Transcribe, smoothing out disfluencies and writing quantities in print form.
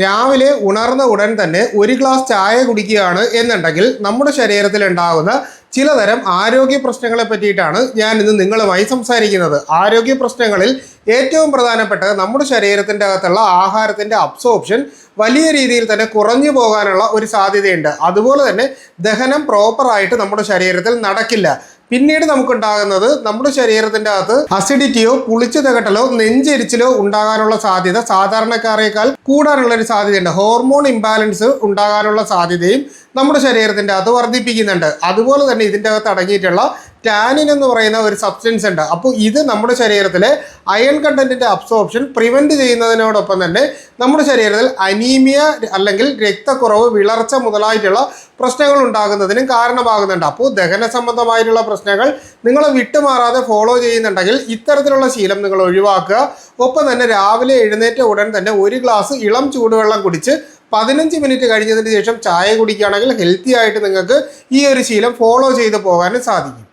രാവിലെ ഉണർന്ന ഉടൻ തന്നെ ഒരു ഗ്ലാസ് ചായ കുടിക്കുകയാണ് എന്നുണ്ടെങ്കിൽ നമ്മുടെ ശരീരത്തിൽ ഉണ്ടാകുന്ന ചിലതരം ആരോഗ്യ പ്രശ്നങ്ങളെ പറ്റിയിട്ടാണ് ഞാൻ ഇന്ന് നിങ്ങളുമായി സംസാരിക്കുന്നത്. ആരോഗ്യ പ്രശ്നങ്ങളിൽ ഏറ്റവും പ്രധാനപ്പെട്ടത് നമ്മുടെ ശരീരത്തിൻ്റെ അകത്തുള്ള ആഹാരത്തിൻ്റെ അബ്സോർപ്ഷൻ വലിയ രീതിയിൽ തന്നെ കുറഞ്ഞു പോകാനുള്ള ഒരു സാധ്യതയുണ്ട്. അതുപോലെ തന്നെ ദഹനം പ്രോപ്പറായിട്ട് നമ്മുടെ ശരീരത്തിൽ നടക്കില്ല. പിന്നീട് നമുക്കുണ്ടാകുന്നത് നമ്മുടെ ശരീരത്തിൻ്റെ അകത്ത് അസിഡിറ്റിയോ പുളിച്ചു തകട്ടലോ നെഞ്ചെരിച്ചിലോ ഉണ്ടാകാനുള്ള സാധ്യത സാധാരണക്കാരേക്കാൾ കൂടാനുള്ള ഒരു സാധ്യതയുണ്ട്. ഹോർമോൺ ഇംബാലൻസ് ഉണ്ടാകാനുള്ള സാധ്യതയും നമ്മുടെ ശരീരത്തിൻ്റെ അകത്ത് വർദ്ധിപ്പിക്കുന്നുണ്ട്. അതുപോലെ തന്നെ ഇതിൻ്റെ അകത്ത് അടങ്ങിയിട്ടുള്ള ടാനിൻ എന്ന് പറയുന്ന ഒരു സബ്സ്റ്റൻസ് ഉണ്ട്. അപ്പോൾ ഇത് നമ്മുടെ ശരീരത്തിലെ അയൺ കണ്ടന്റിൻ്റെ അബ്സോർപ്ഷൻ പ്രിവെൻറ്റ് ചെയ്യുന്നതിനോടൊപ്പം തന്നെ നമ്മുടെ ശരീരത്തിൽ അനീമിയ അല്ലെങ്കിൽ രക്തക്കുറവ്, വിളർച്ച മുതലായിട്ടുള്ള പ്രശ്നങ്ങൾ ഉണ്ടാകുന്നതിനും കാരണമാകുന്നുണ്ട്. അപ്പോൾ ദഹന സംബന്ധമായിട്ടുള്ള പ്രശ്നങ്ങൾ നിങ്ങൾ വിട്ടുമാറാതെ ഫോളോ ചെയ്യുന്നുണ്ടെങ്കിൽ ഇത്തരത്തിലുള്ള ശീലം നിങ്ങൾ ഒഴിവാക്കുക. ഒപ്പം തന്നെ രാവിലെ എഴുന്നേറ്റ ഉടൻ തന്നെ ഒരു ഗ്ലാസ് ഇളം ചൂടുവെള്ളം കുടിച്ച് 15 മിനിറ്റ് കഴിഞ്ഞതിന് ശേഷം ചായ കുടിക്കുകയാണെങ്കിൽ ഹെൽത്തി ആയിട്ട് നിങ്ങൾക്ക് ഈ ഒരു ശീലം ഫോളോ ചെയ്ത് പോകാനും സാധിക്കും.